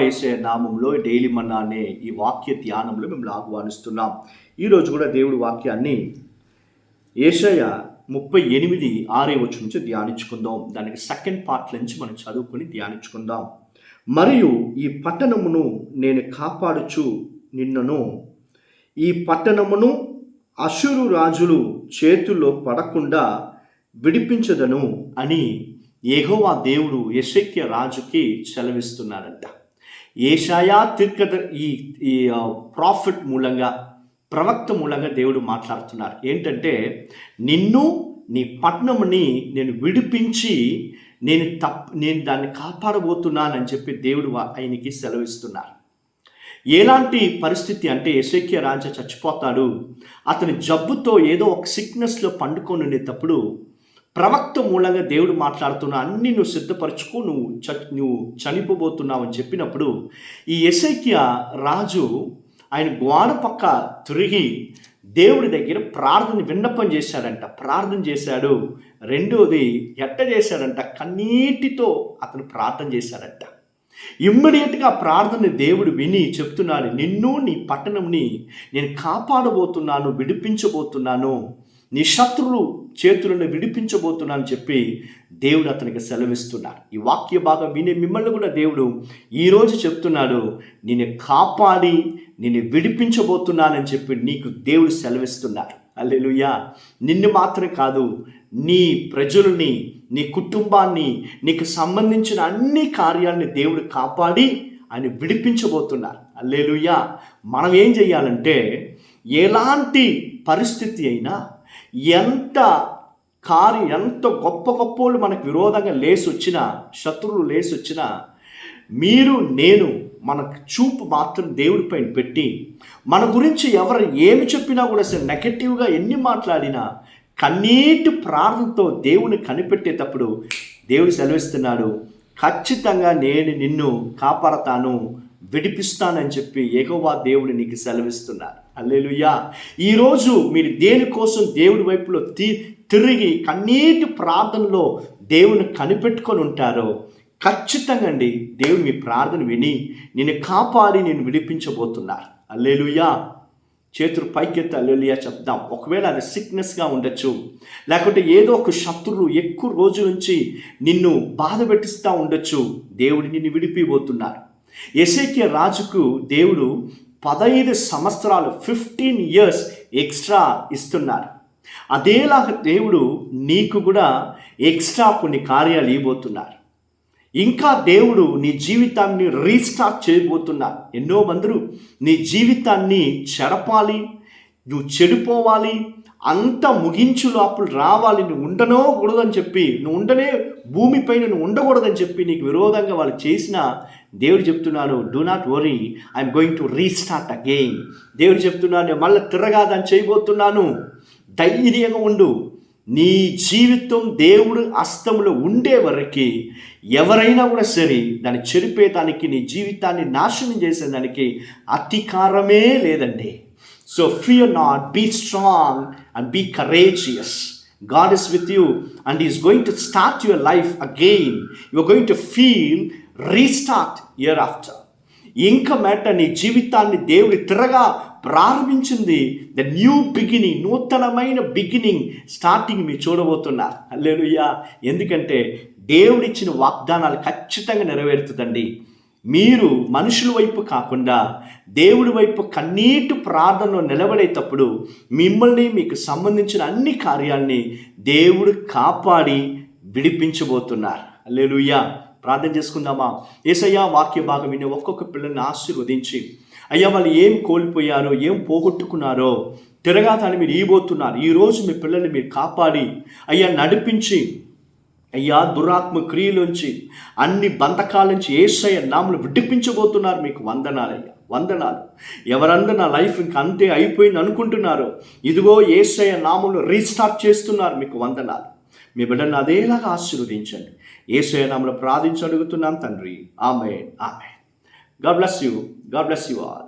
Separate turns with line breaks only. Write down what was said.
యేసే నామంలో డైలీ మన్నా అనే ఈ వాక్య ధ్యానంలో మిమ్మల్ని ఆహ్వానిస్తున్నాం. ఈరోజు కూడా దేవుడి వాక్యాన్ని యేషయా 38:6 నుంచి ధ్యానించుకుందాం. దానికి సెకండ్ పార్ట్ నుంచి మనం చదువుకొని ధ్యానించుకుందాం. మరియు ఈ పట్టణమును నేను కాపాడుచు నిన్నను, ఈ పట్టణమును అష్షూరు రాజులు చేతుల్లో పడకుండా విడిపించదను అని యెహోవా దేవుడు యెషయా రాజుకి సెలవిస్తున్నాడంట. యేషయా ఈ ప్రాఫిట్ మూలంగా, ప్రవక్త మూలంగా దేవుడు మాట్లాడుతున్నారు. ఏంటంటే, నిన్ను నీ పట్టణముని నేను విడిపించి నేను దాన్ని కాపాడబోతున్నానని చెప్పి దేవుడు ఆయనకి సెలవిస్తున్నారు. ఎలాంటి పరిస్థితి అంటే, యెషయా రాజు చచ్చిపోతాడు. అతని జబ్బుతో ఏదో ఒక సిక్నెస్లో పండుకొని ఉండేటప్పుడు ప్రవక్త మూలంగా దేవుడు మాట్లాడుతున్నా, అన్ని నువ్వు సిద్ధపరచుకో, నువ్వు చనిపోబోతున్నావు అని చెప్పినప్పుడు ఈ యెషయా రాజు ఆయన గోడ పక్క తిరిగి దేవుడి దగ్గర విన్నపం చేశాడంట. ప్రార్థన చేశాడు. రెండోది ఎట్ట చేశాడంట, కన్నీటితో అతను ప్రార్థన చేశాడంట. ఇమ్మీడియట్గా ప్రార్థన దేవుడు విని చెప్తున్నాడు, నిన్ను నీ పట్టణంని నేను కాపాడబోతున్నాను, విడిపించబోతున్నాను, నీ శత్రువులు చేతులను విడిపించబోతున్నాను చెప్పి దేవుడు అతనికి సెలవిస్తున్నాడు. ఈ వాక్య భాగం వినే మిమ్మల్ని కూడా దేవుడు ఈరోజు చెప్తున్నాడు, నిన్ను కాపాడి నిన్ను విడిపించబోతున్నానని చెప్పి నీకు దేవుడు సెలవిస్తున్నాడు. హల్లెలూయా. నిన్ను మాత్రమే కాదు, నీ ప్రజలని, నీ కుటుంబాన్ని, నీకు సంబంధించిన అన్ని కార్యాలని దేవుడు కాపాడి ఆయన విడిపించబోతున్నారు. హల్లెలూయా. మనం ఏం చేయాలంటే, ఎలాంటి పరిస్థితి అయినా, ఎంత గొప్ప గొప్పోళ్ళు మనకు విరోధంగా లేసొచ్చినా, శత్రువులు లేసొచ్చినా, నేను మనకు చూపు మాత్రం దేవుడి పైన పెట్టి, మన గురించి ఎవరు ఏమి చెప్పినా కూడా సరే, నెగటివ్గా ఎన్ని మాట్లాడినా కన్నీటి ప్రార్థనతో దేవుని కనిపెట్టేటప్పుడు దేవుడు సెలవిస్తున్నాడు, ఖచ్చితంగా నేను నిన్ను కాపాడతాను, విడిపిస్తానని చెప్పి యెహోవా దేవుడు నీకు సెలవిస్తున్నారు. హల్లెలూయా. ఈరోజు మీరు దేనికోసం దేవుడి వైపులో తిరిగి కన్నీటి ప్రార్థనలో దేవుని కనిపెట్టుకొని ఉంటారో, ఖచ్చితంగా అండి దేవుడు మీ ప్రార్థన విని నిన్ను కాపాడి నేను విడిపించబోతున్నారు. హల్లెలూయా. చేతులు పైకెత్తి హల్లెలూయా చెప్దాం. ఒకవేళ అది సిక్నెస్గా ఉండొచ్చు, లేకుంటే ఏదో ఒక శత్రువు ఎక్కువ రోజుల నుంచి నిన్ను బాధ పెట్టిస్తూ ఉండొచ్చు. దేవుడు నిన్ను విడిపిపోతున్నారు. యెషయా రాజుకు దేవుడు 15 సంవత్సరాలు 15 years ఎక్స్ట్రా ఇస్తున్నారు. అదేలాగా దేవుడు నీకు కూడా ఎక్స్ట్రా కొన్ని కార్యాలు ఇవ్వబోతున్నారు. ఇంకా దేవుడు నీ జీవితాన్ని రీస్టార్ట్ చేయబోతున్నారు. ఎన్నో మంది నీ జీవితాన్ని చెడపాలి, నువ్వు చెడిపోవాలి, అంత ముగించు లోపల రావాలి, నువ్వు ఉండకూడదని చెప్పి, భూమిపైన నువ్వు ఉండకూడదని చెప్పి నీకు విరోధంగా వాళ్ళు చేసిన దేవుడు చెప్తున్నాడు, do not worry, I'm going to restart again. దేవుడు చెప్తున్నాను, నేను మళ్ళీ తిరగాదని చేయబోతున్నాను, ధైర్యంగా ఉండు. నీ జీవితం దేవుడు హస్తంలో ఉండే వరకు ఎవరైనా కూడా సరే దాన్ని చెరిపేదానికి, నీ జీవితాన్ని నాశనం చేసేదానికి అధికారమే లేదండి. So fear not, be strong and be courageous. God is with you and He is going to start your life again. You are going to feel restart year after. ఇంకా నీ జీవితాన్ని దేవుడి తిరగా ప్రారంభించింది. ద న్యూ బిగినింగ్, నూతనమైన beginning, starting మీరు చూడబోతున్నారు. హల్లెలూయా. ఎందుకంటే దేవుడిచ్చిన వాగ్దానాలు ఖచ్చితంగా నెరవేరుతుందండి. మీరు మనుషుల వైపు కాకుండా దేవుడి వైపు కన్నీటి ప్రార్థనలో నిలబడేటప్పుడు మిమ్మల్ని, మీకు సంబంధించిన అన్ని కార్యాలని దేవుడు కాపాడి విడిపించబోతున్నారు. హల్లెలూయా. ప్రార్థన చేసుకుందామా? యేసయ్యా, వాక్య భాగం విని ఒక్కొక్క పిల్లల్ని ఆశీర్వదించి, అయ్యా వాళ్ళు ఏం కోల్పోయారో, ఏం పోగొట్టుకున్నారో తిరగాలని మీరు ఇవ్వబోతున్నారు. ఈరోజు మీ పిల్లల్ని మీరు కాపాడి అయ్యా నడిపించి, అయ్యా దురాత్మ క్రియలోంచి, అన్ని బంధకాల నుంచి యేసయ్య నామములో విడిపించబోతున్నారు. మీకు వందనాలయ్యా, వందనాలు. ఎవరందరూ నా లైఫ్ ఇంక అంతే అయిపోయింది అనుకుంటున్నారో, ఇదిగో యేసయ్య నామములో రీస్టార్ట్ చేస్తున్నారు. మీకు వందనాలు. మీ బిడ్డను అదేలాగా ఆశీర్వదించండి. యేసయ్య నామములో ప్రార్థించి అడుగుతున్నాం తండ్రి. Amen, amen. God bless you. God bless you all.